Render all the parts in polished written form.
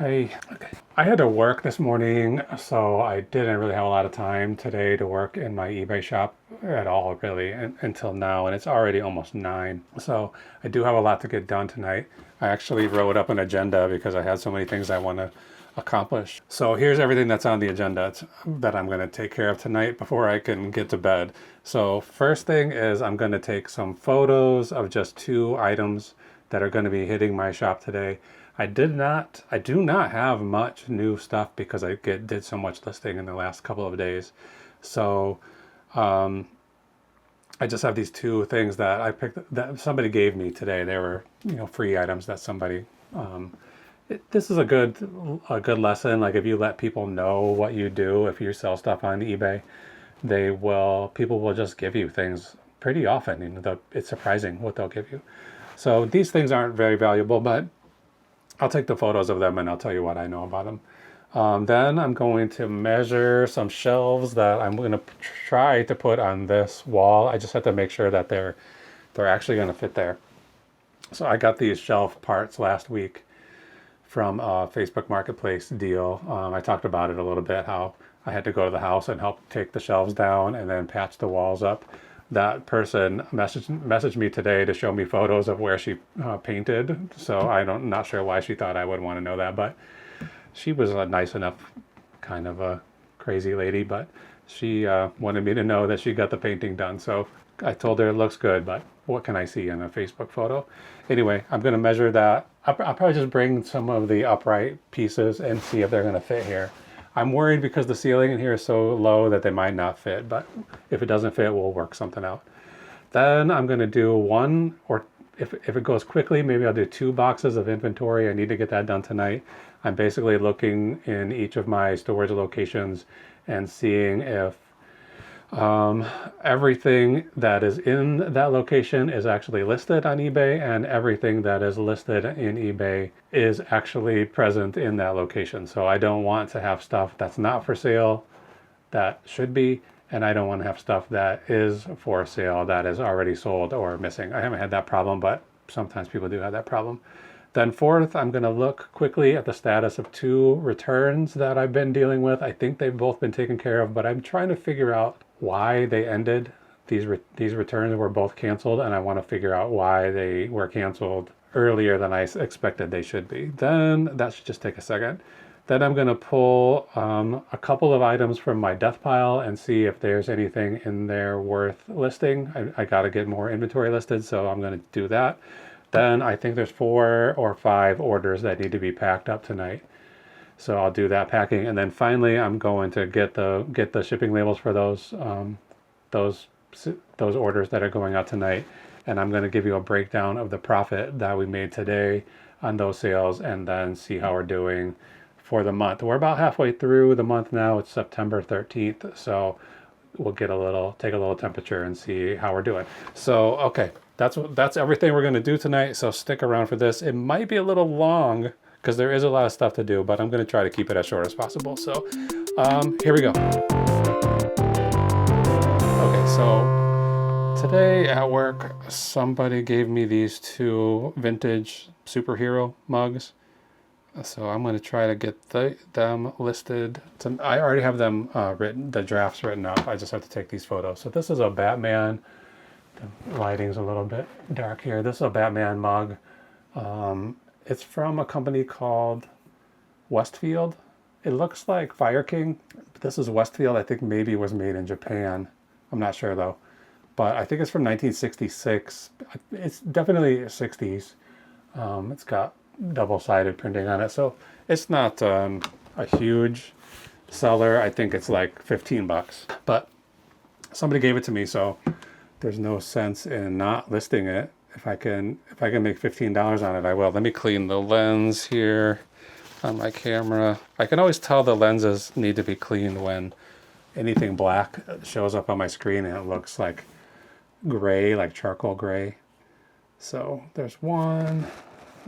I had to work this morning, so I didn't really have a lot of time today to work in my eBay shop at all, really, until now, and it's already almost 9. So I do have a lot to get done tonight. I actually wrote up an agenda because I had so many things I want to accomplish. So here's everything that's on the agenda that I'm going to take care of tonight before I can get to bed. So first thing is I'm going to take some photos of just 2 items that are going to be hitting my shop today. I do not have much new stuff because I did so much listing in the last couple of days. So I just have these 2 things that I picked that somebody gave me today. They were, free items that somebody. This is a good lesson. Like if you let people know what you do, if you sell stuff on eBay, people will just give you things pretty often. It's surprising what they'll give you. So these things aren't very valuable, but I'll take the photos of them and I'll tell you what I know about them. Then I'm going to measure some shelves that I'm going to try to put on this wall. I just have to make sure that they're actually going to fit there. So I got these shelf parts last week from a Facebook Marketplace deal. I talked about it a little bit, how I had to go to the house and help take the shelves down and then patch the walls up. That person messaged me today to show me photos of where she painted. So I'm not sure why she thought I would want to know that, but she was a nice enough kind of a crazy lady, but she wanted me to know that she got the painting done. So I told her it looks good, but what can I see in a Facebook photo? Anyway, I'm going to measure that. I'll probably just bring some of the upright pieces and see if they're going to fit here. I'm worried because the ceiling in here is so low that they might not fit, but if it doesn't fit, we'll work something out. Then I'm going to do one, or if it goes quickly, maybe I'll do 2 boxes of inventory. I need to get that done tonight. I'm basically looking in each of my storage locations and seeing if everything that is in that location is actually listed on eBay, and everything that is listed in eBay is actually present in that location. So I don't want to have stuff that's not for sale that should be, and I don't want to have stuff that is for sale that is already sold or missing. I haven't had that problem, but sometimes people do have that problem. Then fourth, I'm going to look quickly at the status of 2 returns that I've been dealing with. I think they've both been taken care of, but I'm trying to figure out why they ended. These returns were both canceled, and I want to figure out why they were canceled earlier than I expected they should be. Then that should just take a second. Then I'm going to pull a couple of items from my death pile and see if there's anything in there worth listing. I got to get more inventory listed, so I'm going to do that. Then I think there's 4 or 5 orders that need to be packed up tonight. So I'll do that packing, and then finally I'm going to get the shipping labels for those orders that are going out tonight, and I'm going to give you a breakdown of the profit that we made today on those sales, and then see how we're doing for the month. We're about halfway through the month now. It's September 13th, so we'll take a little temperature and see how we're doing. So okay, that's everything we're going to do tonight. So stick around for this. It might be a little long because there is a lot of stuff to do, but I'm going to try to keep it as short as possible. So here we go. Okay, so today at work, somebody gave me these 2 vintage superhero mugs. So I'm going to try to get them listed. I already have them the drafts written up. I just have to take these photos. So this is a Batman. The lighting's a little bit dark here. This is a Batman mug. It's from a company called Westfield. It looks like Fire King, but this is Westfield. I think maybe it was made in Japan. I'm not sure though. But I think it's from 1966. It's definitely 60s. It's got double-sided printing on it. So it's not a huge seller. I think it's like $15. But somebody gave it to me, so there's no sense in not listing it. If I can make $15 on it, I will. Let me clean the lens here on my camera. I can always tell the lenses need to be cleaned when anything black shows up on my screen and it looks like gray, like charcoal gray. So there's one.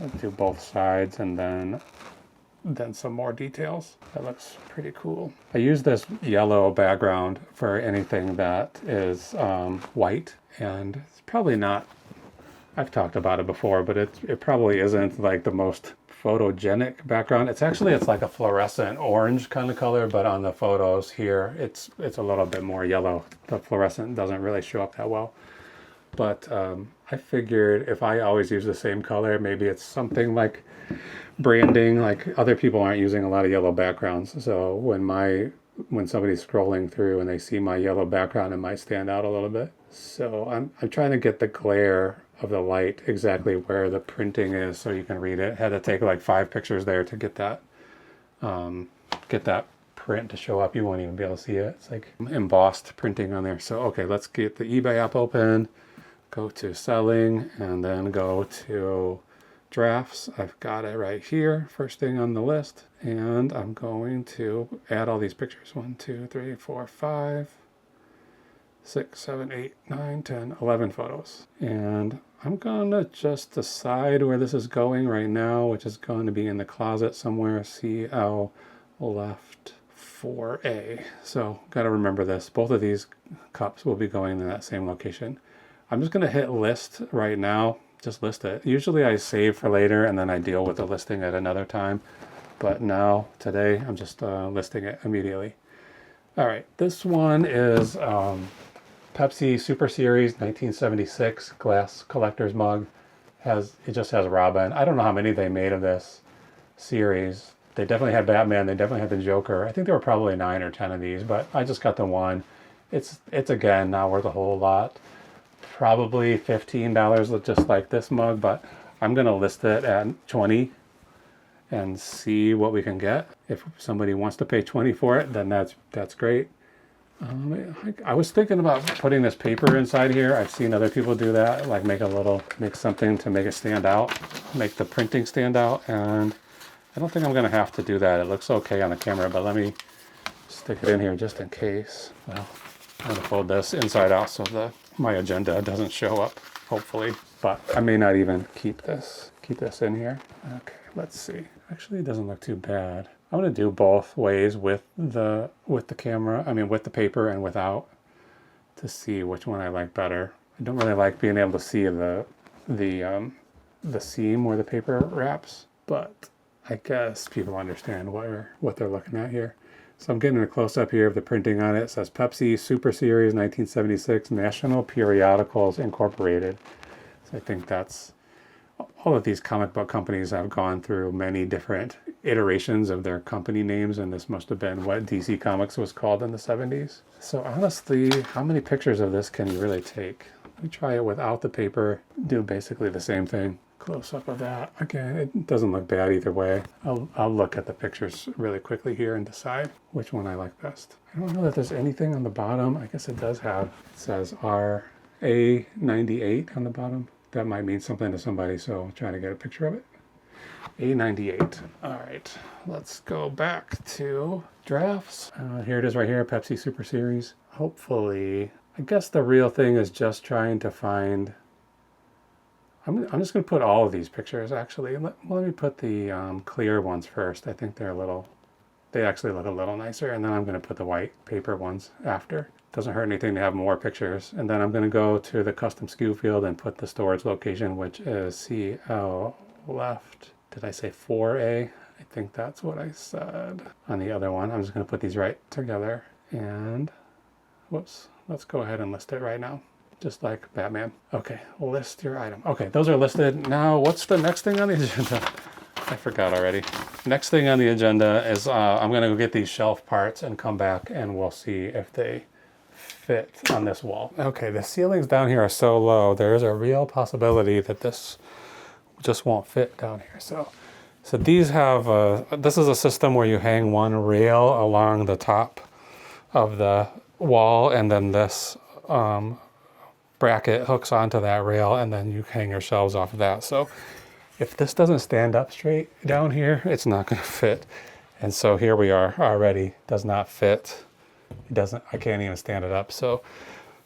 I'll do both sides and then some more details. That looks pretty cool. I use this yellow background for anything that is white, and it's probably not, I've talked about it before, but it probably isn't like the most photogenic background. It's like a fluorescent orange kind of color, but on the photos here, it's a little bit more yellow. The fluorescent doesn't really show up that well. But I figured if I always use the same color, maybe it's something like branding, like other people aren't using a lot of yellow backgrounds. So when somebody's scrolling through and they see my yellow background, it might stand out a little bit. So I'm trying to get the glare of the light exactly where the printing is so you can read it. Had to take like 5 pictures there to get that print to show up. You won't even be able to see it. It's like embossed printing on there. So okay, let's get the eBay app open, go to selling, and then go to drafts. I've got it right here, first thing on the list, and I'm going to add all these pictures. 1, 2, 3, 4, 5, 6, 7, 8, 9, 10, 11 photos. And I'm gonna just decide where this is going right now, which is going to be in the closet somewhere, CL left 4A. So gotta remember this. Both of these cups will be going in that same location. I'm just gonna hit list right now. Just list it. Usually I save for later and then I deal with the listing at another time. But now, today, I'm just listing it immediately. All right, this one is Pepsi Super Series 1976 glass collector's mug. It just has Robin. I don't know how many they made of this series. They definitely had Batman. They definitely had the Joker. I think there were probably 9 or 10 of these, but I just got the one. It's again not worth a whole lot. Probably $15 just like this mug, but I'm gonna list it at 20 and see what we can get. If somebody wants to pay 20 for it, then that's great. I was thinking about putting this paper inside here. I've seen other people do that, like make something to make it stand out, make the printing stand out, and I don't think I'm gonna have to do that. It looks okay on the camera, but let me stick it in here just in case. Well, I'm gonna fold this inside out so my agenda doesn't show up, hopefully. But I may not even keep this in here. Okay, let's see. Actually, it doesn't look too bad. I'm gonna do both ways with the camera. I mean, with the paper and without, to see which one I like better. I don't really like being able to see the seam where the paper wraps, but I guess people understand what they're looking at here. So I'm getting a close-up here of the printing on it. It says Pepsi Super Series 1976 National Periodicals Incorporated. So I think that's, all of these comic book companies have gone through many different iterations of their company names, and this must have been what DC Comics was called in the 70s. So honestly, how many pictures of this can you really take? Let me try it without the paper, do basically the same thing. Close up of that. Again, it doesn't look bad either way. I'll look at the pictures really quickly here and decide which one I like best. I don't know that there's anything on the bottom. I guess it does have, it says RA98 on the bottom. That might mean something to somebody, so I'll try to get a picture of it. A98. All right, let's go back to drafts. Here it is right here, Pepsi Super Series. Hopefully, I guess the real thing is just trying to find, I'm just going to put all of these pictures, actually. Let me put the clear ones first. I think they actually look a little nicer, and then I'm going to put the white paper ones after. Doesn't hurt anything to have more pictures. And then I'm going to go to the custom SKU field and put the storage location, which is CL left. Did I say 4A? I think that's what I said on the other one. I'm just going to put these right together, and whoops, let's go ahead and list it right now. Just like Batman. Okay, list your item. Okay, those are listed. Now, what's the next thing on the agenda? I forgot already. Next thing on the agenda is I'm gonna go get these shelf parts and come back and we'll see if they fit on this wall. Okay, the ceilings down here are so low, there's a real possibility that this just won't fit down here. So these have, this is a system where you hang one rail along the top of the wall, and then this bracket hooks onto that rail, and then you hang your shelves off of that. So if this doesn't stand up straight down here, it's not going to fit. And so here we are already, does not fit. It doesn't, I can't even stand it up. So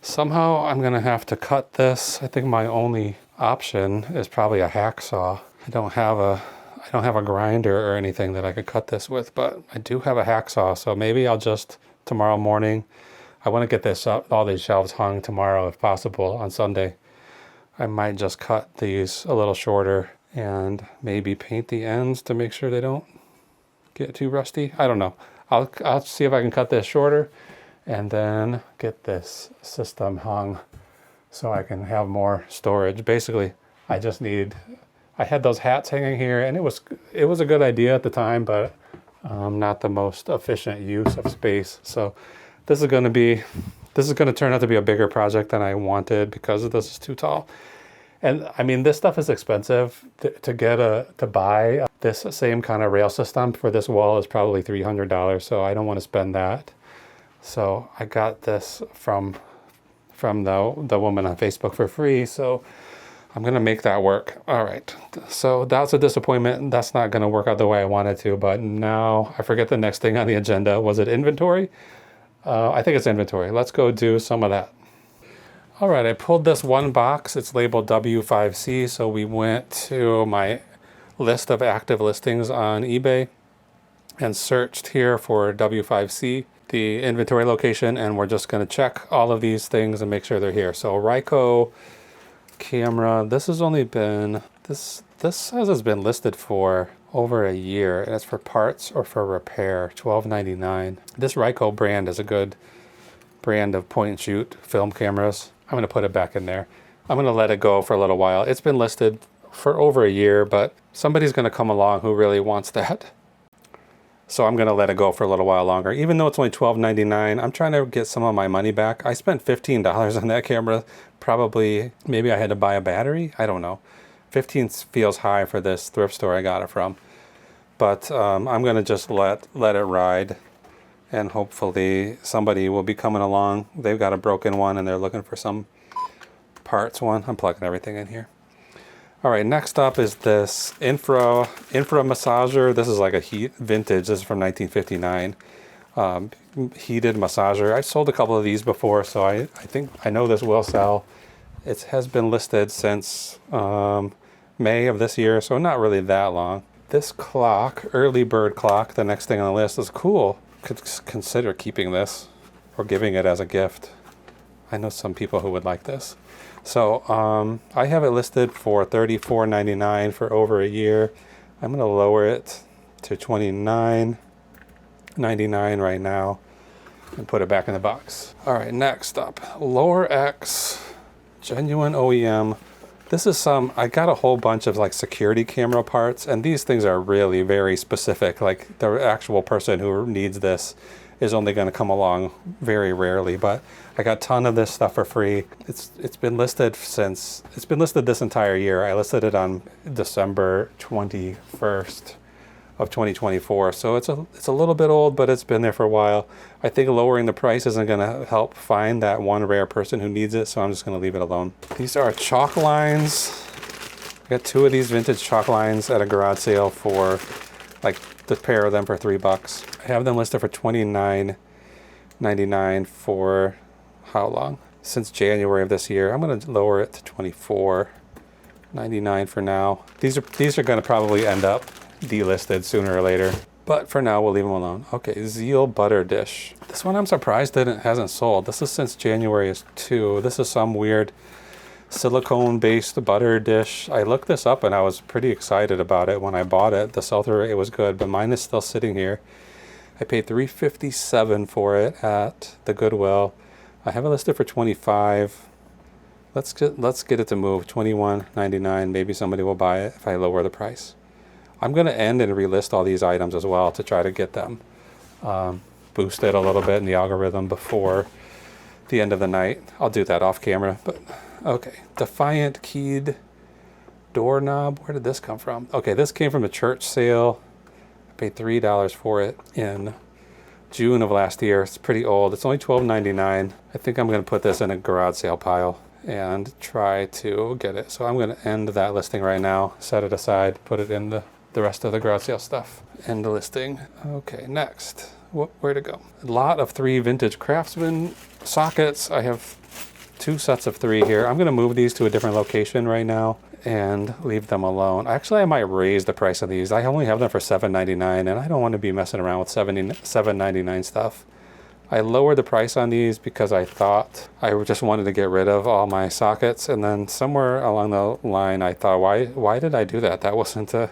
somehow I'm going to have to cut this. I think my only option is probably a hacksaw. I don't have a grinder or anything that I could cut this with, but I do have a hacksaw. So maybe I'll just, tomorrow morning, I want to get this up, all these shelves hung tomorrow if possible on Sunday. I might just cut these a little shorter and maybe paint the ends to make sure they don't get too rusty. I don't know. I'll see if I can cut this shorter and then get this system hung so I can have more storage. Basically, I had those hats hanging here, and it was a good idea at the time, but not the most efficient use of space. So this is going to turn out to be a bigger project than I wanted because this is too tall. And I mean, this stuff is expensive. To buy this same kind of rail system for this wall is probably $300. So I don't want to spend that. So I got this from the woman on Facebook for free. So I'm going to make that work. All right. So that's a disappointment. That's not going to work out the way I wanted to. But now I forget the next thing on the agenda. Was it inventory? I think it's inventory. Let's go do some of that. All right, I pulled this one box. It's labeled W5C. So we went to my list of active listings on eBay and searched here for W5C, the inventory location, and we're just going to check all of these things and make sure they're here. So Ryko camera, this says it's been listed for over a year, and it's for parts or for repair, $12.99. This Ryko brand is a good brand of point and shoot film cameras. I'm going to put it back in there. I'm going to let it go for a little while. It's been listed for over a year, but somebody's going to come along who really wants that. So I'm going to let it go for a little while longer. Even though it's only $12.99, I'm trying to get some of my money back. I spent $15 on that camera. Probably, maybe I had to buy a battery. I don't know. 15 feels high for this thrift store I got it from. But I'm going to just let it ride. And hopefully somebody will be coming along. They've got a broken one and they're looking for some parts one. I'm plugging everything in here. All right, next up is this infra massager. This is like a vintage. This is from 1959. Heated massager. I've sold a couple of these before, so I think I know this will sell. It has been listed since May of this year, so not really that long. This clock, early bird clock, the next thing on the list, is cool. Could consider keeping this or giving it as a gift. I know some people who would like this. So I have it listed for $34.99 for over a year. I'm going to lower it to $29.99 right now and put it back in the box. All right, next up, Lower X, genuine OEM. This is I got a whole bunch of like security camera parts, and these things are really very specific. Like the actual person who needs this is only going to come along very rarely, but I got a ton of this stuff for free. It's been listed this entire year. I listed it on December 21st of 2024. So it's a little bit old, but it's been there for a while. I think lowering the price isn't going to help find that one rare person who needs it, so I'm just going to leave it alone. These are chalk lines. I got 2 of these vintage chalk lines at a garage sale for like the pair of them for $3. I have them listed for $29.99 for how long? Since January of this year. I'm going to lower it to $24.99 for now. These are going to probably end up delisted sooner or later, but for now we'll leave them alone. Okay, Zeal butter dish. This one I'm surprised that it hasn't sold. This is since January 2. This is some weird silicone based butter dish. I looked this up and I was pretty excited about it when I bought it. The sell-through rate was good, but mine is still sitting here. I paid $3.57 for it at the Goodwill. I have it listed for $25. Let's get it to move. $21.99. Maybe somebody will buy it if I lower the price. I'm going to end and relist all these items as well to try to get them boosted a little bit in the algorithm before the end of the night. I'll do that off camera, but okay. Defiant keyed doorknob. Where did this come from? Okay, this came from a church sale. I paid $3 for it in June of last year. It's pretty old. It's only $12.99. I think I'm going to put this in a garage sale pile and try to get it. So I'm going to end that listing right now, set it aside, put it in the rest of the garage sale stuff. End the listing. Okay, next. Where to go? A lot of 3 vintage Craftsman sockets. I have 2 sets of 3 here. I'm going to move these to a different location right now and leave them alone. Actually, I might raise the price of these. I only have them for $7.99, and I don't want to be messing around with $7.99 stuff. I lowered the price on these because I thought I just wanted to get rid of all my sockets, and then somewhere along the line I thought, why did I do that? That wasn't a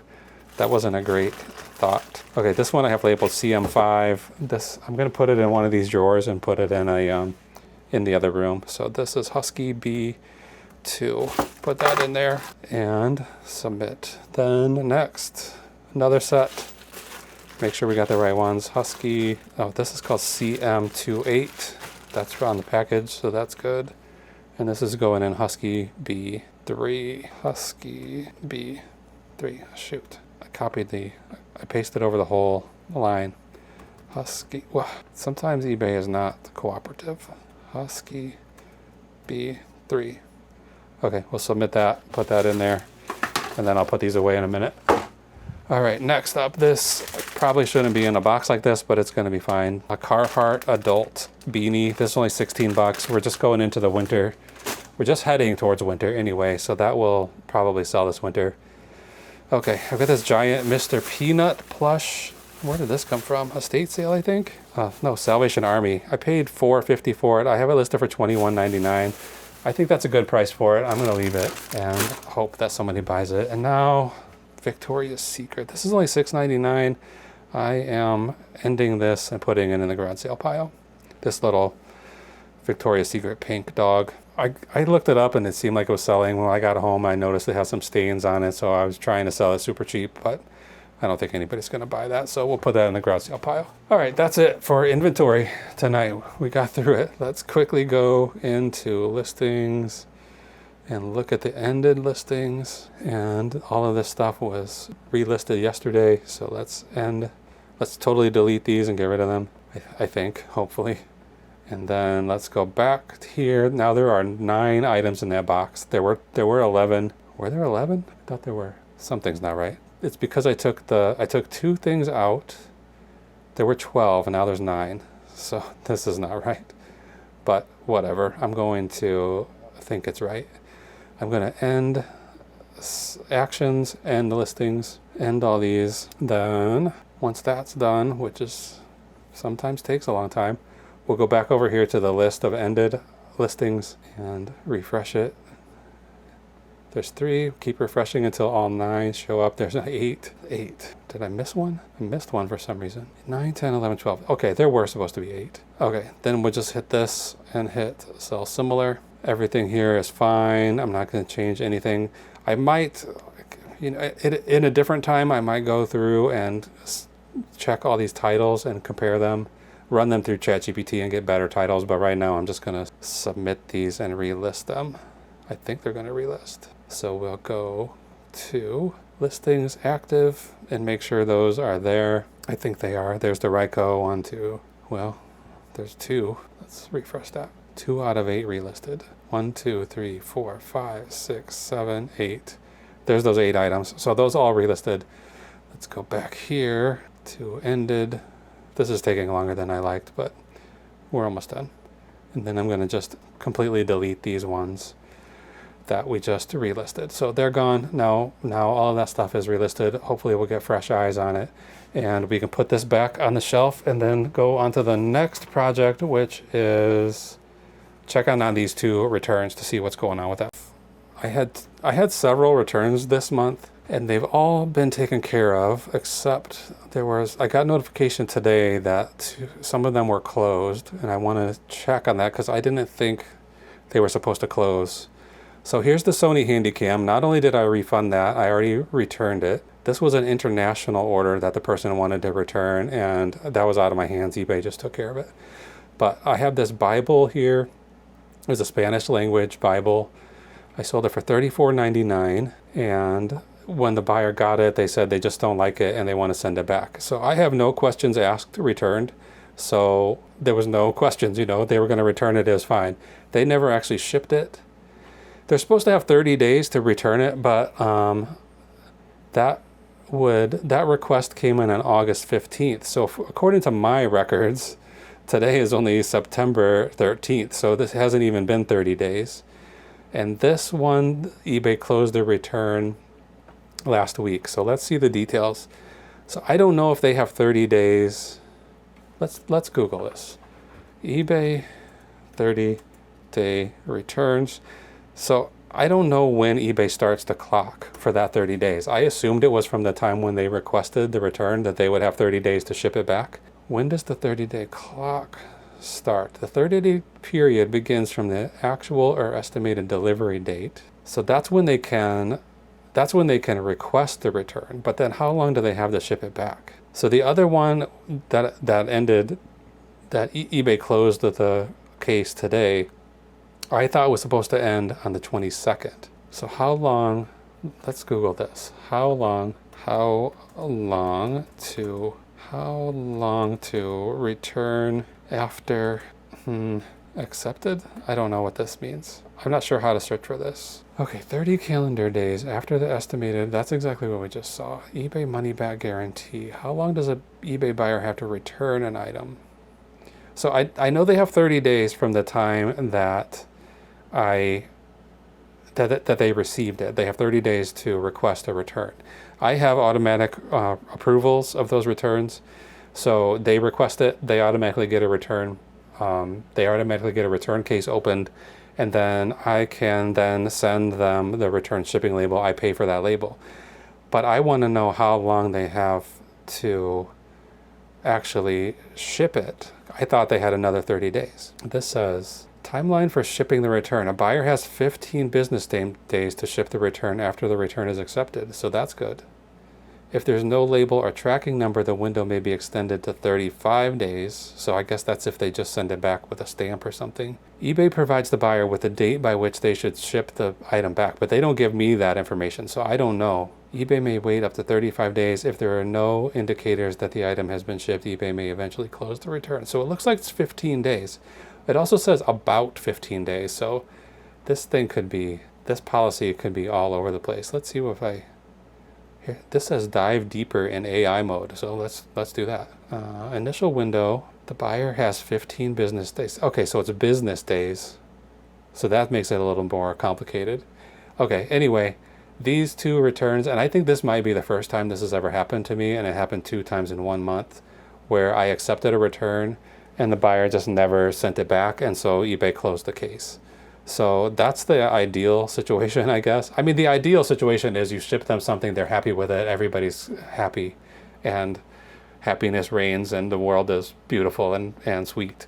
great thought. Okay, this one I have labeled CM5. This, I'm gonna put it in one of these drawers and put it in a in the other room. So this is Husky B2. Put that in there and submit. Then next, another set. Make sure we got the right ones. Husky, oh, this is called CM28. That's on the package, so that's good. And this is going in Husky B3. Husky B3, shoot. I pasted over the whole line. Husky, well, sometimes eBay is not cooperative. Husky B3. Okay, we'll submit that, put that in there, and then I'll put these away in a minute. All right, next up, this probably shouldn't be in a box like this, but it's gonna be fine. A Carhartt adult beanie. This is only 16 bucks. We're just going into the winter. We're just heading towards winter anyway, so that will probably sell this winter. Okay, I've got this giant Mr. Peanut plush. Where did this come from? Estate sale, I think? No, Salvation Army. I paid $4.50 for it. I have it listed for $21.99. I think that's a good price for it. I'm gonna leave it and hope that somebody buys it. And now, Victoria's Secret. This is only $6.99. I am ending this and putting it in the garage sale pile. This little Victoria's Secret pink dog. I looked it up and it seemed like it was selling. When I got home, I noticed it has some stains on it, so I was trying to sell it super cheap, but I don't think anybody's gonna buy that, so we'll put that in the garage sale pile. All right, that's it for inventory tonight. We got through it. Let's quickly go into listings and look at the ended listings. And all of this stuff was relisted yesterday, so let's totally delete these and get rid of them, I think, hopefully. And then let's go back here. Now there are 9 items in that box. There were 11. Were there 11? I thought there were. Something's not right. It's because I took 2 things out. There were 12 and now there's 9. So this is not right. But whatever. I'm going to think it's right. I'm going to end actions, end listings, end all these. Then once that's done, which is sometimes takes a long time, we'll go back over here to the list of ended listings and refresh it. There's 3. Keep refreshing until all 9 show up. There's 8. Did I miss one? I missed one for some reason. 9, 10, 11, 12. Okay, there were supposed to be 8. Okay, then we'll just hit this and hit sell similar. Everything here is fine. I'm not going to change anything. I might, in a different time, I might go through and check all these titles and compare them, run them through ChatGPT and get better titles. But right now, I'm just going to submit these and relist them. I think they're going to relist. So we'll go to listings active and make sure those are there. I think they are. There's the Ryko 1, 2. Well, there's 2. Let's refresh that. 2 out of 8 relisted. 1, 2, 3, 4, 5, 6, 7, 8. There's those 8 items. So those all relisted. Let's go back here to ended. This is taking longer than I liked, but we're almost done. And then I'm going to just completely delete these ones that we just relisted. So they're gone. Now all of that stuff is relisted. Hopefully we'll get fresh eyes on it and we can put this back on the shelf and then go on to the next project, which is check on these 2 returns to see what's going on with that. I had several returns this month and they've all been taken care of, except I got notification today that some of them were closed, and I want to check on that because I didn't think they were supposed to close. So here's the Sony Handycam. Not only did I refund that, I already returned it. This was an international order that the person wanted to return, and that was out of my hands. eBay just took care of it. But I have this Bible here. It was a Spanish language Bible. I sold it for $34.99, and when the buyer got it, they said they just don't like it and they want to send it back. So I have no questions asked, returned. So there was no questions, they were going to return it as fine. They never actually shipped it. They're supposed to have 30 days to return it, but that request came in on August 15th. So according to my records, today is only September 13th. So this hasn't even been 30 days. And this one, eBay closed the return last week. So let's see the details. So I don't know if they have 30 days. Let's Google this. eBay 30-day returns. So I don't know when eBay starts the clock for that 30 days. I assumed it was from the time when they requested the return that they would have 30 days to ship it back. When does the 30-day clock start? The 30-day period begins from the actual or estimated delivery date. So that's when they can request the return. But then how long do they have to ship it back? So the other one that ended, that eBay closed the case today, I thought it was supposed to end on the 22nd. So how long, let's Google this. How long to return after accepted? I don't know what this means. I'm not sure how to search for this. Okay, 30 calendar days after the estimated, that's exactly what we just saw. eBay money back guarantee. How long does an eBay buyer have to return an item? So I know they have 30 days from the time that that they received it. They have 30 days to request a return. I have automatic approvals of those returns. So they request it, they automatically get a return. They automatically get a return case opened, and then I can then send them the return shipping label. I pay for that label. But I want to know how long they have to actually ship it. I thought they had another 30 days. This says, timeline for shipping the return. A buyer has 15 business days to ship the return after the return is accepted. So that's good. If there's no label or tracking number, the window may be extended to 35 days. So I guess that's if they just send it back with a stamp or something. eBay provides the buyer with a date by which they should ship the item back, but they don't give me that information, so I don't know. eBay may wait up to 35 days. If there are no indicators that the item has been shipped, eBay may eventually close the return. So it looks like it's 15 days. It also says about 15 days, so this policy could be all over the place. Let's see if here, this says dive deeper in AI mode, so let's do that. Initial window, the buyer has 15 business days. Okay, so it's business days, so that makes it a little more complicated. Okay, anyway, these two returns, and I think this might be the first time this has ever happened to me, and it happened 2 times in 1 month, where I accepted a return and the buyer just never sent it back, and so eBay closed the case. So that's the ideal situation, I guess. I mean, the ideal situation is you ship them something, they're happy with it, everybody's happy, and happiness reigns, and the world is beautiful and sweet.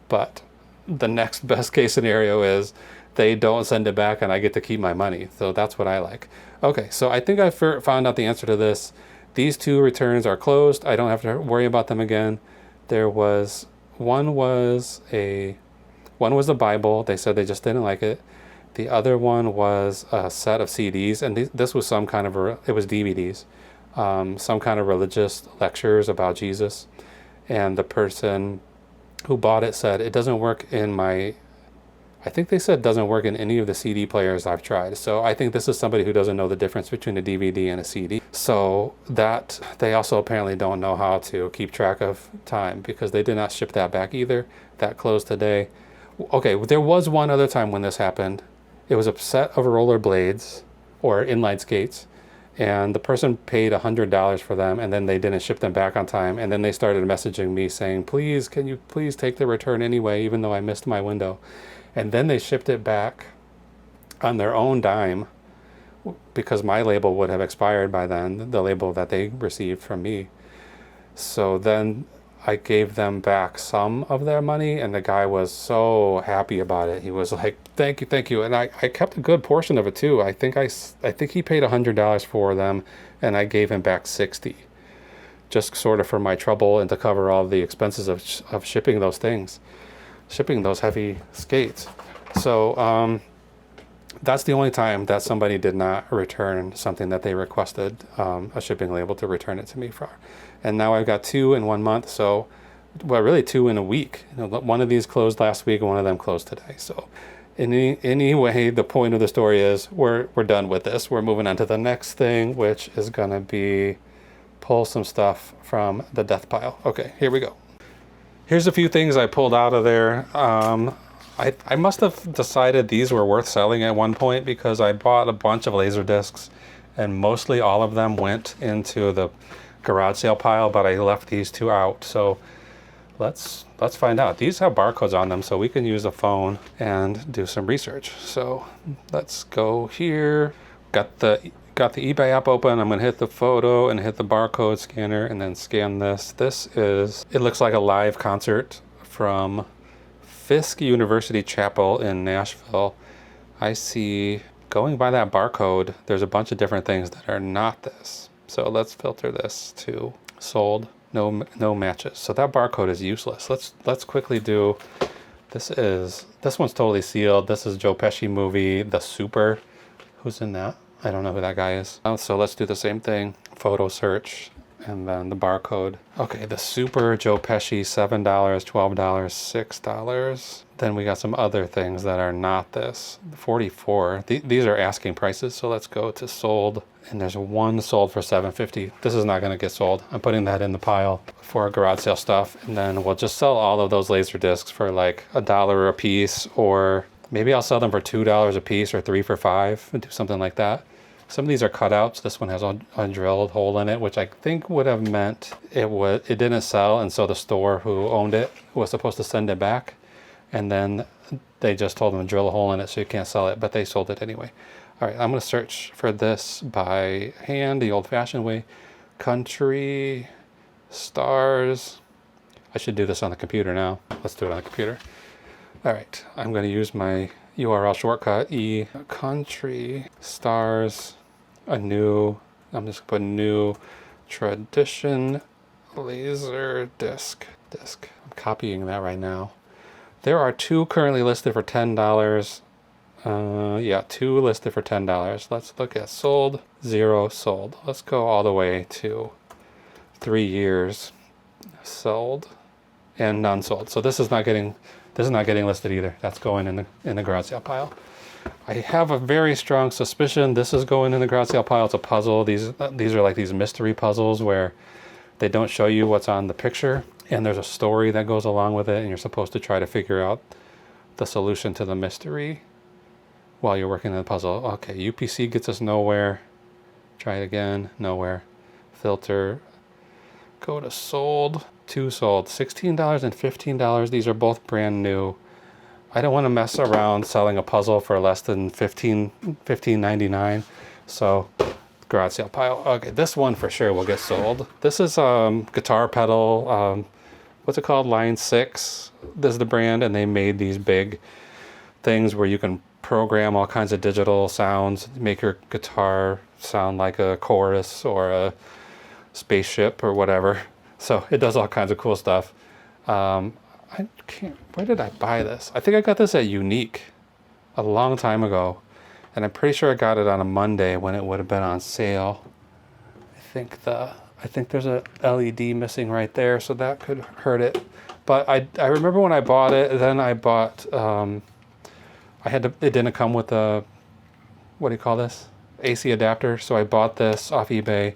But the next best case scenario is they don't send it back and I get to keep my money. So that's what I like. Okay, so I think I found out the answer to this. These 2 returns are closed. I don't have to worry about them again. One was the Bible. They said they just didn't like it. The other one was a set of CDs, and this was some kind of it was DVDs, some kind of religious lectures about Jesus. And the person who bought it said it doesn't work I think they said it doesn't work in any of the CD players I've tried. So I think this is somebody who doesn't know the difference between a DVD and a CD. So that they also apparently don't know how to keep track of time, because they did not ship that back either. That closed today. Okay, there was one other time when this happened. It was a set of roller blades or inline skates, and the person paid $100 for them, and then they didn't ship them back on time, and then they started messaging me saying, please, can you please take the return anyway, even though I missed my window. And then they shipped it back on their own dime, because my label would have expired by then, the label that they received from me. So then I gave them back some of their money, and the guy was so happy about it. He was like, thank you. And I kept a good portion of it too. I think he paid $100 for them, and I gave him back $60, just sort of for my trouble and to cover all the expenses of shipping those things, shipping those heavy skates. So that's the only time that somebody did not return something that they requested a shipping label to return it to me for. And now I've got 2 in 1 month, so, well, really 2 in a week. One of these closed last week and one of them closed today. So anyway, the point of the story is we're done with this. We're moving on to the next thing, which is gonna be pull some stuff from the death pile. Okay, here we go. Here's a few things I pulled out of there. I must have decided these were worth selling at one point, because I bought a bunch of laserdiscs, and mostly all of them went into the garage sale pile, but I left these 2 out. So let's find out. These have barcodes on them, so we can use a phone and do some research. So let's go here. Got the eBay app open. I'm gonna hit the photo and hit the barcode scanner and then scan this. It looks like a live concert from Fisk University Chapel in Nashville. I see, going by that barcode, there's a bunch of different things that are not this. So let's filter this to sold, no matches. So that barcode is useless. Let's quickly do, this one's totally sealed. This is Joe Pesci movie, The Super. Who's in that? I don't know who that guy is. So let's do the same thing. Photo search and then the barcode. Okay, The Super, Joe Pesci, $7, $12, $6. Then we got some other things that are not this. 44. These are asking prices, so let's go to sold. And there's one sold for $7.50. This is not gonna get sold. I'm putting that in the pile for garage sale stuff. And then we'll just sell all of those laser discs for like $1 a piece, or maybe I'll sell them for $2 a piece or 3 for $5 and do something like that. Some of these are cutouts. This one has a drilled hole in it, which I think would have meant it didn't sell, and so the store who owned it was supposed to send it back, and then they just told them to drill a hole in it so you can't sell it, but they sold it anyway. All right, I'm gonna search for this by hand, the old-fashioned way. Country, stars. I should do this on the computer now. Let's do it on the computer. All right, I'm gonna use my URL shortcut, country, stars, I'm just gonna put new tradition laser disc. I'm copying that right now. There are 2 currently listed for $10. Yeah, 2 listed for $10. Let's look at sold, 0 sold. Let's go all the way to 3 years sold and none sold. So this is not getting listed either. That's going in the garage sale pile. I have a very strong suspicion this is going in the garage sale pile. It's a puzzle. These are like these mystery puzzles where they don't show you what's on the picture, and there's a story that goes along with it, and you're supposed to try to figure out the solution to the mystery while you're working on the puzzle. Okay, UPC gets us nowhere. Try it again, nowhere. Filter, go to sold, 2 sold, $16 and $15. These are both brand new. I don't want to mess around selling a puzzle for less than $15.99. So garage sale pile. Okay, this one for sure will get sold. This is guitar pedal. What's it called? Line 6. This is the brand, and they made these big things where you can program all kinds of digital sounds, make your guitar sound like a chorus or a spaceship or whatever. So it does all kinds of cool stuff. Where did I buy this? I think I got this at Unique a long time ago, and I'm pretty sure I got it on a Monday when it would have been on sale. I think there's a LED missing right there, so that could hurt it. But I remember when I bought it, then I bought, it didn't come with a, what do you call this? AC adapter. So I bought this off eBay.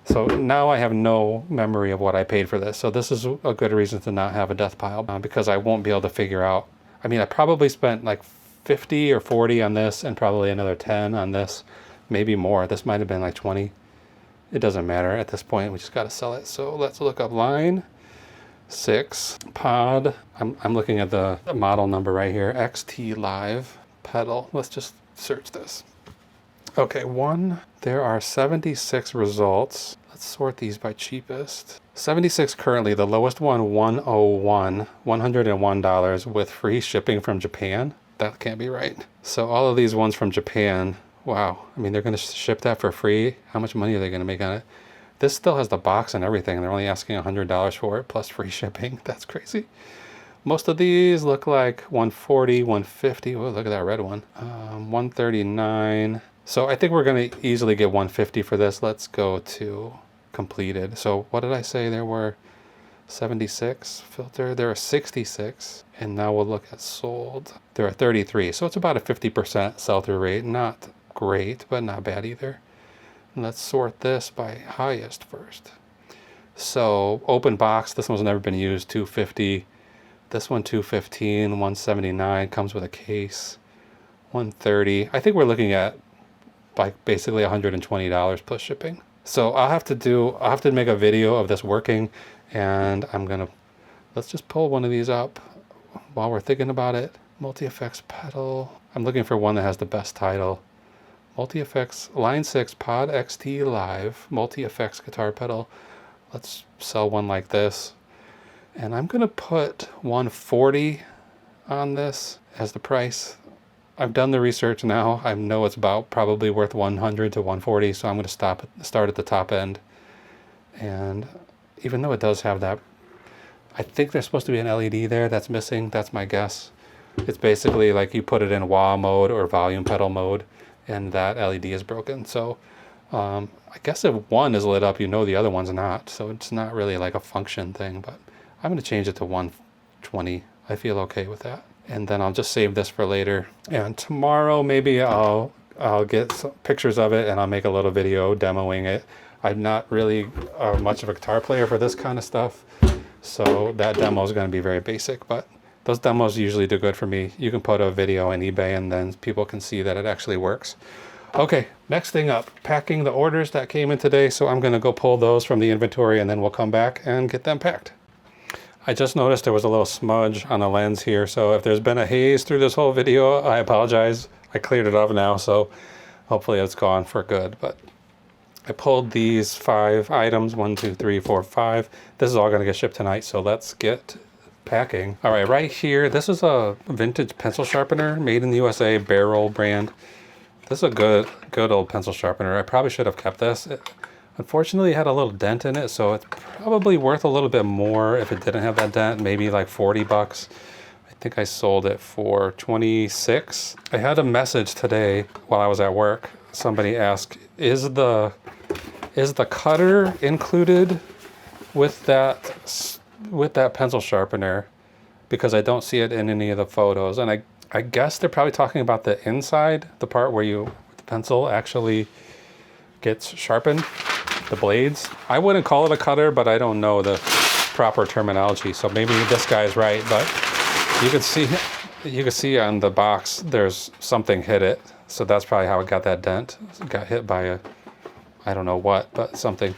So now I have no memory of what I paid for this. So this is a good reason to not have a death pile, because I won't be able to figure out. I mean, I probably spent like 50 or 40 on this and probably another 10 on this, maybe more. This might have been like 20. It doesn't matter at this point. We just got to sell it. So let's look up line 6 pod. I'm looking at the model number right here. XT Live pedal. Let's just search this. Okay, there are 76 results. Let's sort these by cheapest. 76 currently, the lowest one, 101, $101 with free shipping from Japan. That can't be right. So all of these ones from Japan, wow. I mean, they're gonna ship that for free. How much money are they gonna make on it? This still has the box and everything, and they're only asking $100 for it plus free shipping. That's crazy. Most of these look like 140, 150. Oh, look at that red one. 139. So I think we're going to easily get 150 for this. Let's go to completed. So what did I say? There were 76 filter. There are 66. And now we'll look at sold. There are 33. So it's about a 50% sell-through rate. Not great, but not bad either. And let's sort this by highest first. So open box. This one's never been used. 250. This one 215. 179 comes with a case. 130. I think we're looking at like basically $120 plus shipping. So I'll have to make a video of this working, and let's just pull one of these up while we're thinking about it. Multi-effects pedal. I'm looking for one that has the best title. Multi-effects Line 6 Pod XT Live Multi-effects guitar pedal. Let's sell one like this. And I'm going to put 140 on this as the price. I've done the research now. I know it's about probably worth 100 to 140, so I'm going to start at the top end. And even though it does have that, I think there's supposed to be an LED there that's missing. That's my guess. It's basically like you put it in wah mode or volume pedal mode, and that LED is broken. So I guess if one is lit up, you know the other one's not. So it's not really like a function thing, but I'm going to change it to 120. I feel okay with that. And then I'll just save this for later. And tomorrow maybe I'll get some pictures of it and I'll make a little video demoing it. I'm not really much of a guitar player for this kind of stuff, so that demo is going to be very basic, but those demos usually do good for me. You can put a video in eBay and then people can see that it actually works. Okay, next thing up, packing the orders that came in today. So I'm going to go pull those from the inventory and then we'll come back and get them packed. I just noticed there was a little smudge on the lens here, so if there's been a haze through this whole video, I apologize. I cleared it up now, so hopefully it's gone for good. But I pulled these 5 items, 1, 2, 3, 4, 5. This is all going to get shipped tonight, so let's get packing. All right here, this is a vintage pencil sharpener made in the USA, Barrel brand. This is a good old pencil sharpener. I probably should have kept this. Unfortunately, it had a little dent in it, so it's probably worth a little bit more if it didn't have that dent, maybe like 40 bucks. I think I sold it for 26. I had a message today while I was at work. Somebody asked, is the cutter included with that pencil sharpener? Because I don't see it in any of the photos. And I guess they're probably talking about the inside, the part where the pencil actually gets sharpened, the blades. I wouldn't call it a cutter, but I don't know the proper terminology, so maybe this guy's right. But you can see on the box there's something hit it, so that's probably how it got that dent. It got hit by I don't know what, but something.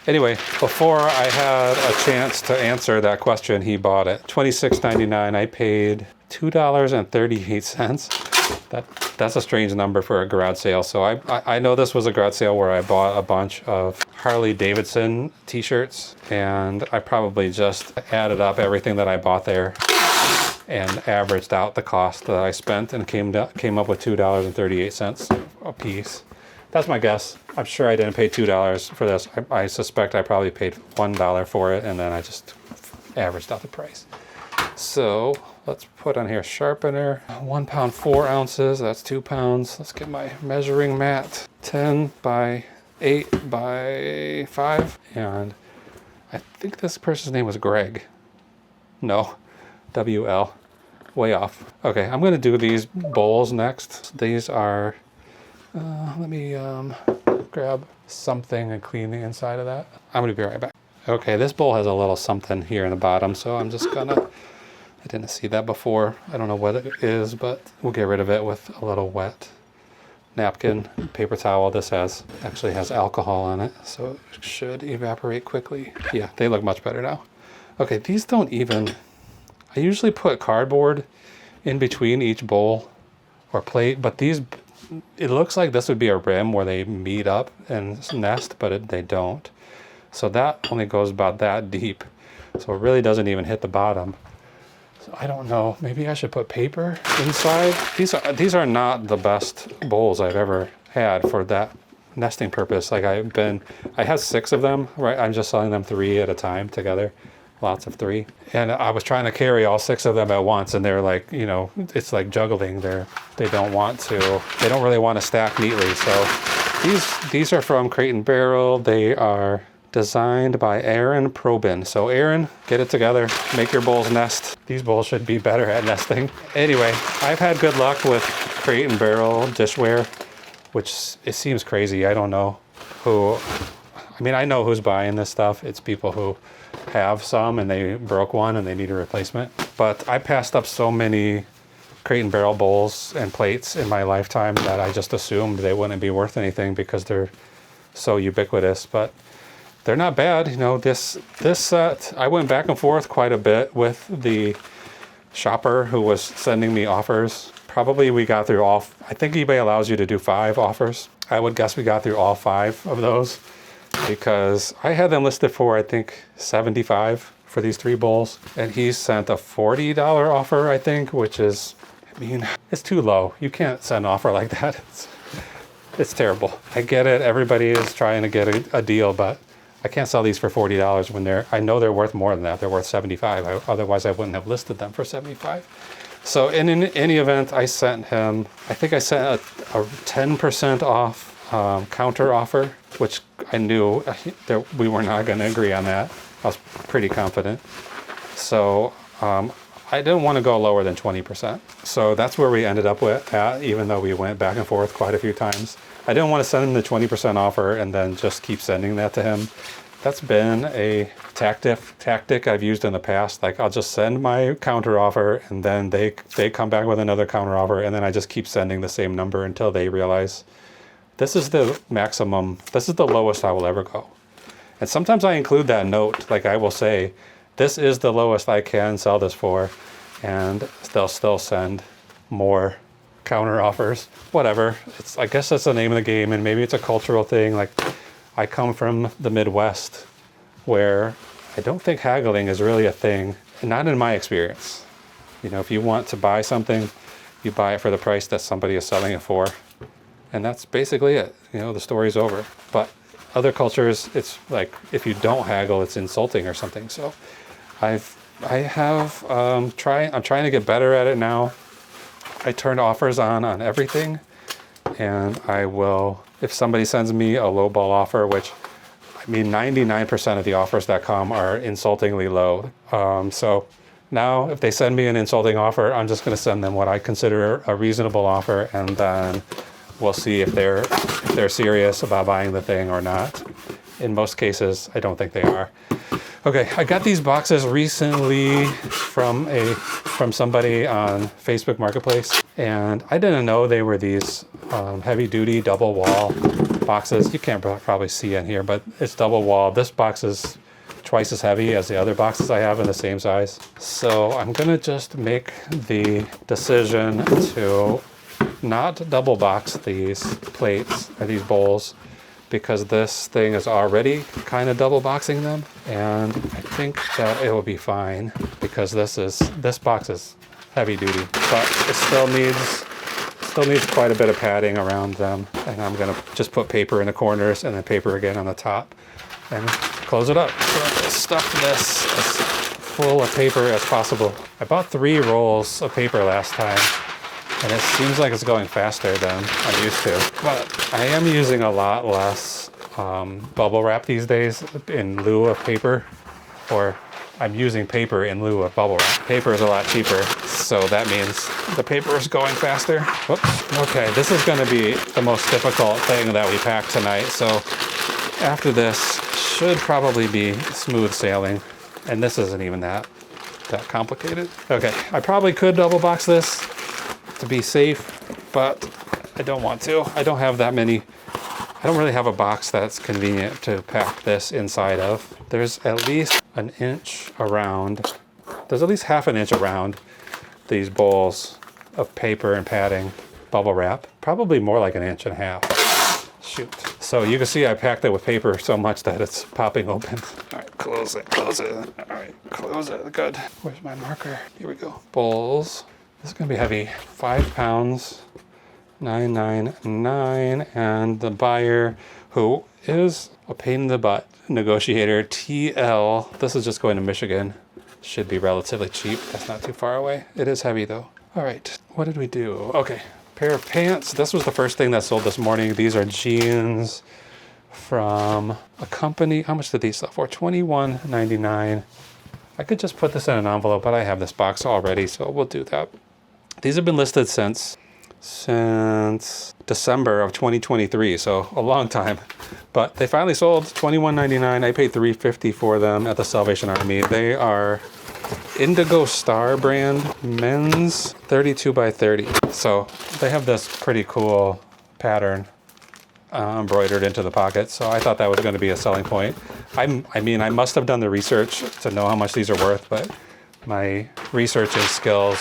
Anyway, before I had a chance to answer that question, he bought it. $26.99. I paid $2.38. That's a strange number for a garage sale. So I know this was a garage sale where I bought a bunch of Harley Davidson t-shirts, and I probably just added up everything that I bought there and averaged out the cost that I spent and came up with $2.38 a piece. That's my guess. I'm sure I didn't pay $2 for this. I suspect I probably paid $1 for it, and then I just averaged out the price. So let's put on here sharpener, 1 pound 4 ounces. That's 2 pounds. Let's get my measuring mat, 10 by 8 by 5. And I think this person's name was Greg. No, WL. Way off. Okay, I'm going to do these bowls next. These are, let me grab something and clean the inside of that. I'm going to be right back. Okay, this bowl has a little something here in the bottom, so I'm just gonna, I didn't see that before. I don't know what it is, but we'll get rid of it with a little wet napkin, paper towel. This actually has alcohol on it, so it should evaporate quickly. Yeah, they look much better now. Okay, these don't even, I usually put cardboard in between each bowl or plate, but these, it looks like this would be a rim where they meet up and nest, but they don't. So that only goes about that deep. So it really doesn't even hit the bottom. So I don't know, maybe I should put paper inside. These are not the best bowls I've ever had for that nesting purpose. Like I have 6 of them, right? I'm just selling them 3 at a time together. Lots of 3. And I was trying to carry all 6 of them at once, and they're like, you know, it's like juggling. They don't really want to stack neatly. So these are from Crate & Barrel. They are designed by Aaron Probin. So Aaron, get it together, make your bowls nest. These bowls should be better at nesting. Anyway, I've had good luck with Crate & Barrel dishware, which it seems crazy. I don't know who, I mean, I know who's buying this stuff. It's people who have some and they broke one and they need a replacement. But I passed up so many Crate & Barrel bowls and plates in my lifetime that I just assumed they wouldn't be worth anything because they're so ubiquitous. But they're not bad. You know, this set, I went back and forth quite a bit with the shopper who was sending me offers. Probably we got through all, I think eBay allows you to do 5 offers. I would guess we got through all 5 of those because I had them listed for, I think, $75 for these 3 bowls. And he sent a $40 offer, I think, which is, I mean, it's too low. You can't send an offer like that. It's terrible. I get it. Everybody is trying to get a deal, but I can't sell these for $40 when I know they're worth more than that. They're worth $75. Otherwise, I wouldn't have listed them for $75. So in any event, I sent him, I think I sent a 10% off counter offer, which I knew we were not going to agree on that. I was pretty confident. So I didn't want to go lower than 20%. So that's where we ended up with at, even though we went back and forth quite a few times. I didn't want to send him the 20% offer and then just keep sending that to him. That's been a tactic I've used in the past. Like I'll just send my counter offer and then they come back with another counter offer and then I just keep sending the same number until they realize this is the maximum, this is the lowest I will ever go. And sometimes I include that note, like I will say, this is the lowest I can sell this for, and they'll still send more counter offers, whatever. I guess that's the name of the game, and maybe it's a cultural thing. Like I come from the Midwest where I don't think haggling is really a thing, not in my experience. You know, if you want to buy something, you buy it for the price that somebody is selling it for. And that's basically it. You know, the story's over. But other cultures, it's like if you don't haggle, it's insulting or something. So I'm trying to get better at it now. I turn offers on everything, and I will, if somebody sends me a lowball offer, which I mean 99% of the offers that come are insultingly low. So now if they send me an insulting offer, I'm just going to send them what I consider a reasonable offer, and then we'll see if they're serious about buying the thing or not. In most cases, I don't think they are. Okay, I got these boxes recently from somebody on Facebook Marketplace, and I didn't know they were these heavy-duty double wall boxes. You can't probably see in here, but it's double wall. This box is twice as heavy as the other boxes I have in the same size. So I'm gonna just make the decision to not double box these plates or these bowls, because this thing is already kind of double boxing them, and I think that it will be fine because this box is heavy duty, but it still needs quite a bit of padding around them, and I'm gonna just put paper in the corners and then paper again on the top and close it up. So stuff this as full of paper as possible. I bought 3 rolls of paper last time, and it seems like it's going faster than I'm used to. But I am using a lot less bubble wrap these days in lieu of paper, or I'm using paper in lieu of bubble wrap. Paper is a lot cheaper, so that means the paper is going faster. Whoops. Okay, this is gonna be the most difficult thing that we pack tonight, so after this should probably be smooth sailing, and this isn't even that complicated. Okay, I probably could double box this to be safe, but I don't want to. I don't have that many. I don't really have a box that's convenient to pack this inside of. There's at least an inch around. There's at least half an inch around these bowls of paper and padding, bubble wrap. Probably more like an inch and a half. Shoot. So you can see I packed it with paper so much that it's popping open. All right, close it. All right, close it. Good. Where's my marker? Here we go. Bowls. This is going to be heavy. 5 pounds, $9.99, and the buyer, who is a pain in the butt negotiator, TL. This is just going to Michigan. Should be relatively cheap. That's not too far away. It is heavy though. All right, what did we do? Okay, pair of pants. This was the first thing that sold this morning. These are jeans from a company. How much did these sell for? $21.99. I could just put this in an envelope, but I have this box already, so we'll do that. These have been listed since December of 2023, so a long time. But they finally sold $21.99. I paid $3.50 for them at the Salvation Army. They are Indigo Star brand, men's 32 by 30. So they have this pretty cool pattern. embroidered into the pocket. So I thought that was going to be a selling point. I mean, I must have done the research to know how much these are worth, but my research and skills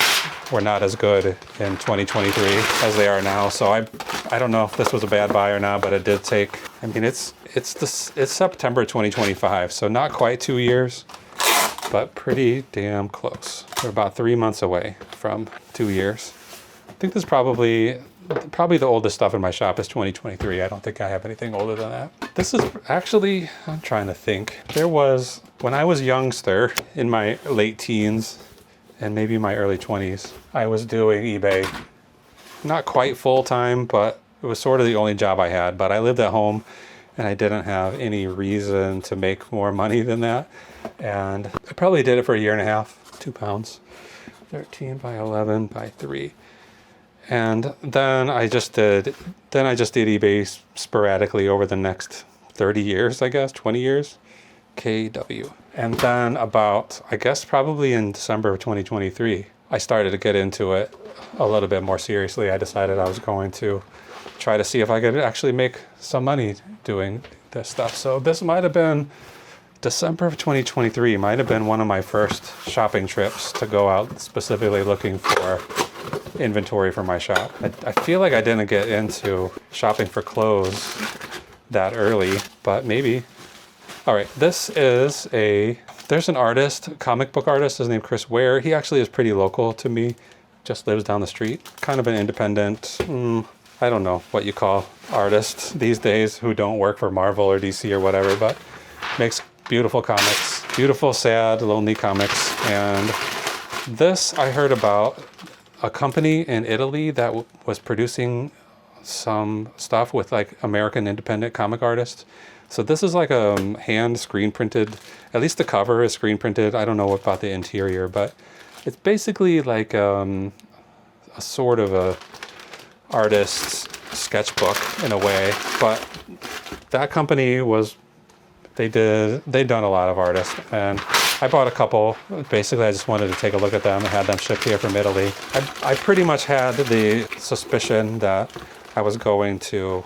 were not as good in 2023 as they are now. So I don't know if this was a bad buy or not, but it did take, I mean, it's September 2025, so not quite 2 years, but pretty damn close. We're about 3 months away from 2 years. I think this is probably the oldest stuff in my shop is 2023. I don't think I have anything older than that. This is actually, I'm trying to think. There was, when I was youngster, in my late teens and maybe my early 20s, I was doing eBay. Not quite full time, but it was sort of the only job I had. But I lived at home and I didn't have any reason to make more money than that. And I probably did it for a year and a half, 2 pounds, 13 by 11 by 3. And then I just did eBay sporadically over the next 30 years, I guess, 20 years, KW. And then about, I guess probably in December of 2023, I started to get into it a little bit more seriously. I decided I was going to try to see if I could actually make some money doing this stuff. So this might have been December of 2023, might have been one of my first shopping trips to go out specifically looking for inventory for my shop. I feel like I didn't get into shopping for clothes that early, but maybe. All right, there's an artist, comic book artist, his name Chris Ware. He actually is pretty local to me, just lives down the street. Kind of an independent, I don't know what you call artists these days who don't work for Marvel or DC or whatever, but makes beautiful comics, beautiful, sad, lonely comics. And this I heard about a company in Italy that was producing some stuff with like American independent comic artists. So this is like a hand screen printed, at least the cover is screen printed. I don't know about the interior, but it's basically like a sort of a artist's sketchbook in a way. But that company they'd done a lot of artists, and I bought a couple. Basically, I just wanted to take a look at them. I had them shipped here from Italy. I pretty much had the suspicion that I was going to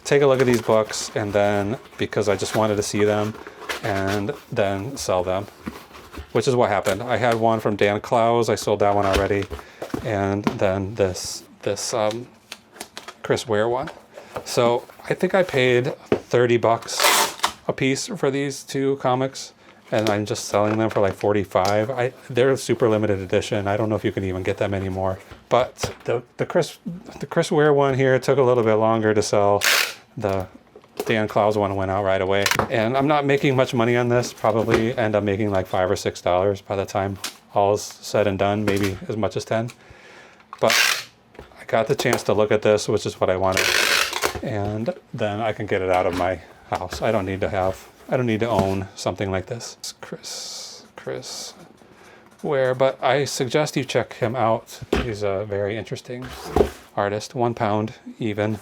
take a look at these books, and then, because I just wanted to see them, and then sell them, which is what happened. I had one from Dan Clowes. I sold that one already. And then this Chris Ware one. So I think I paid $30 a piece for these two comics, and I'm just selling them for like 45. They're super limited edition. I don't know if you can even get them anymore. But the Chris Ware one here took a little bit longer to sell. The Dan Clowes one went out right away. And I'm not making much money on this. Probably end up making like $5 or $6 by the time all's said and done, maybe as much as 10. But I got the chance to look at this, which is what I wanted. And then I can get it out of my house. I don't need to own something like this. It's Chris Ware, but I suggest you check him out. He's a very interesting artist. 1 pound even.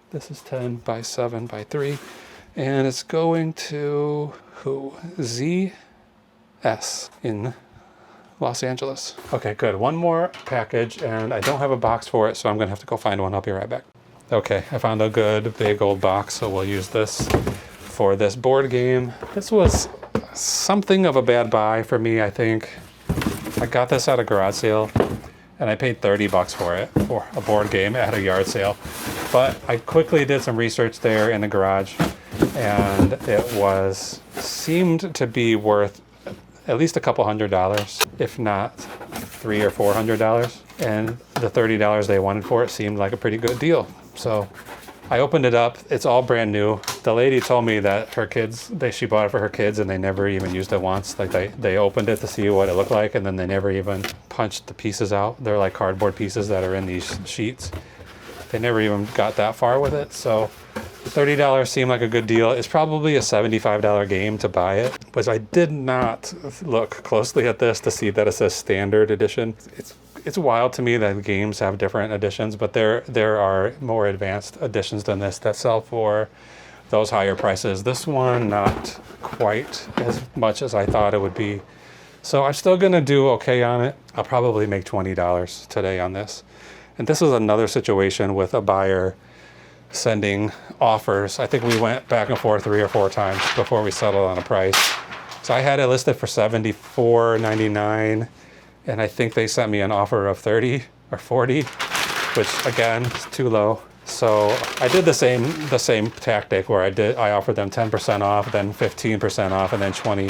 This is 10 by 7 by 3, and it's going to ZS in Los Angeles. Okay, good. One more package, and I don't have a box for it, so I'm gonna have to go find one. I'll be right back. Okay, I found a good big old box, so we'll use this for this board game. This was something of a bad buy for me, I think. I got this at a garage sale, and I paid $30 for it, for a board game at a yard sale. But I quickly did some research there in the garage, and it seemed to be worth at least a couple $100, if not $300 or $400. And the $30 they wanted for it seemed like a pretty good deal. So I opened it up. It's all brand new. The lady told me that she bought it for her kids, and they never even used it once. Like they opened it to see what it looked like, and then they never even punched the pieces out. They're like cardboard pieces that are in these sheets. They never even got that far with it. So $30 seemed like a good deal. It's probably a $75 game to buy it, but I did not look closely at this to see that it says standard edition. It's wild to me that games have different editions, but there are more advanced editions than this that sell for those higher prices. This one, not quite as much as I thought it would be. So I'm still gonna do okay on it. I'll probably make $20 today on this. And this is another situation with a buyer sending offers. I think we went back and forth 3 or 4 times before we settled on a price. So I had it listed for $74.99, and I think they sent me an offer of $30 or $40, which again is too low. So I did the same tactic where I offered them 10% off, then 15% off, and then 20.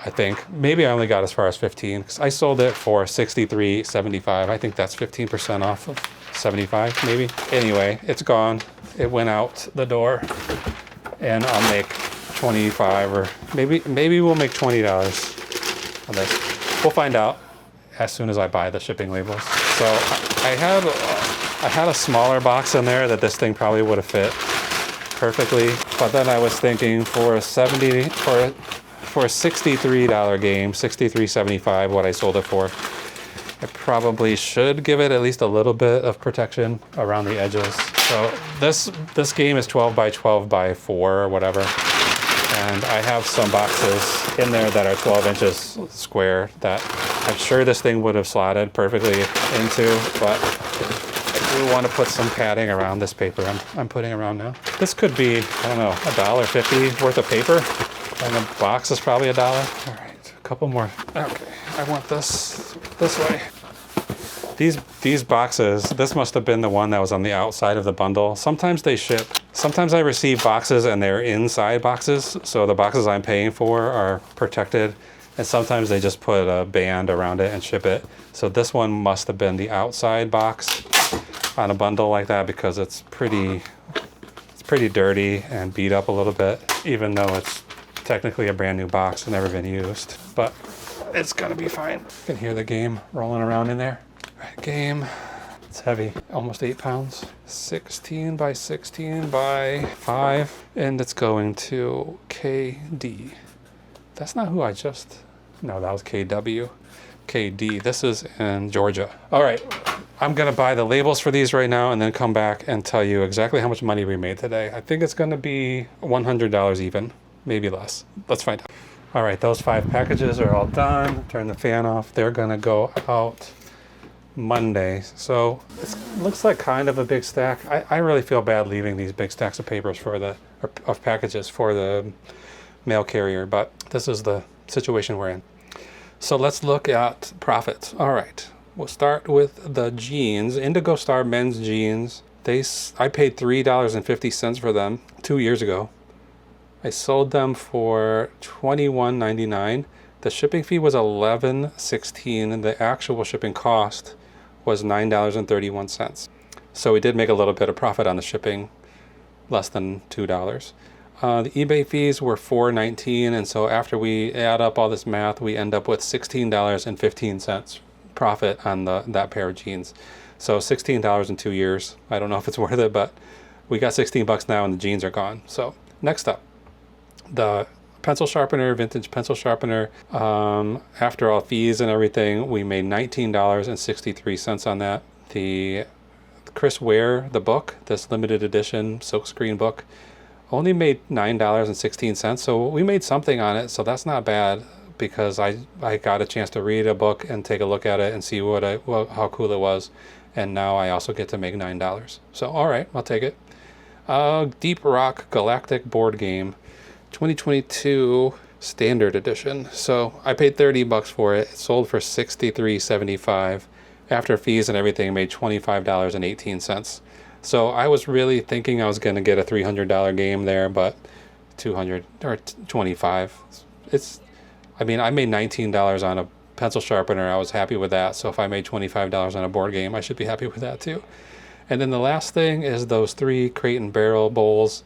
I think maybe I only got as far as 15 because I sold it for $63.75. I think that's 15% off of 75 maybe. Anyway, it's gone. It went out the door, and I'll make 25 or maybe we'll make $20 on this. We'll find out as soon as I buy the shipping labels. So I had a smaller box in there that this thing probably would have fit perfectly, but then I was thinking for a $63 game, $63.75, what I sold it for, I probably should give it at least a little bit of protection around the edges. So this game is 12 by 12 by 4 or whatever, and I have some boxes in there that are 12 inches square that I'm sure this thing would have slotted perfectly into, but I do want to put some padding around this paper I'm putting around now. This could be, I don't know, $1.50 worth of paper, and the box is probably $1. All right, a couple more. Okay, I want this way. These boxes, this must have been the one that was on the outside of the bundle. Sometimes they ship. Sometimes I receive boxes and they're inside boxes, so the boxes I'm paying for are protected, and sometimes they just put a band around it and ship it. So this one must have been the outside box on a bundle like that, because it's pretty dirty and beat up a little bit, even though it's technically a brand new box and never been used. But it's gonna be fine. You can hear the game rolling around in there. All right, game. It's heavy, almost 8 pounds. 16 by 16 by 5, and it's going to KD. That's not who I just, no, that was KW. KD, this is in Georgia. All right, I'm gonna buy the labels for these right now and then come back and tell you exactly how much money we made today. I think it's gonna be $100 even, maybe less. Let's find out. All right, those 5 packages are all done. Turn the fan off. They're gonna go out Monday. So it looks like kind of a big stack. I really feel bad leaving these big stacks of papers of packages for the mail carrier, but this is the situation we're in. So let's look at profits. All right, we'll start with the jeans. Indigo Star men's jeans. I paid $3.50 for them 2 years ago. I sold them for $21.99. The shipping fee was $11.16, and the actual shipping cost was $9.31. So we did make a little bit of profit on the shipping, less than $2. The eBay fees were $4.19, and so after we add up all this math, we end up with $16.15 profit on that pair of jeans. So $16 in 2 years. I don't know if it's worth it, but we got 16 bucks now and the jeans are gone. So next up, the pencil sharpener, vintage pencil sharpener. After all fees and everything, we made $19.63 on that. The Chris Ware, the book, this limited edition silkscreen book, only made $9.16, so we made something on it, so that's not bad, because I got a chance to read a book and take a look at it and see how cool it was, and now I also get to make $9. So all right, I'll take it. Deep Rock Galactic board game, 2022 standard edition. So I paid 30 bucks for it. It sold for $63.75. After fees and everything, made $25.18. So I was really thinking I was going to get a $300 game there, but 200 or 25. I made $19 on a pencil sharpener. I was happy with that. So if I made $25 on a board game, I should be happy with that too. And then the last thing is those 3 Crate and Barrel bowls.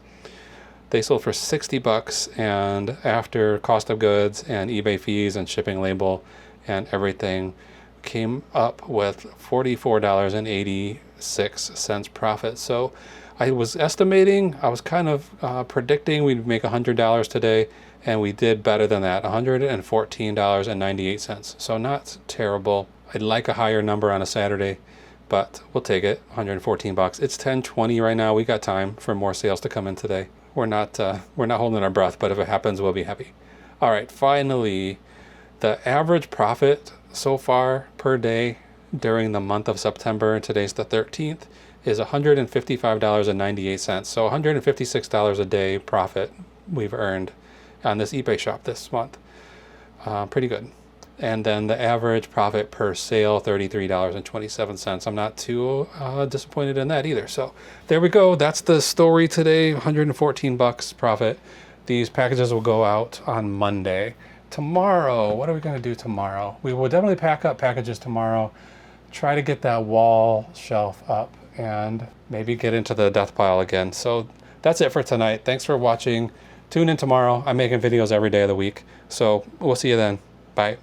They sold for 60 bucks, and after cost of goods and eBay fees and shipping label and everything, came up with $44.86 profit. So I was estimating, I was kind of predicting we'd make $100 today, and we did better than that, $114.98. So not terrible. I'd like a higher number on a Saturday, but we'll take it. 114 bucks. It's 10:20 right now. We got time for more sales to come in today. We're not holding our breath, but if it happens, we'll be happy. All right, finally, the average profit so far per day during the month of September, and today's the 13th, is $155.98. So $156 a day profit we've earned on this eBay shop this month. Pretty good. And then the average profit per sale, $33.27. I'm not too disappointed in that either. So there we go. That's the story today. 114 bucks profit. These packages will go out on Monday. Tomorrow, what are we going to do tomorrow? We will definitely pack up packages tomorrow. Try to get that wall shelf up and maybe get into the death pile again. So that's it for tonight. Thanks for watching. Tune in tomorrow. I'm making videos every day of the week. So we'll see you then. Bye.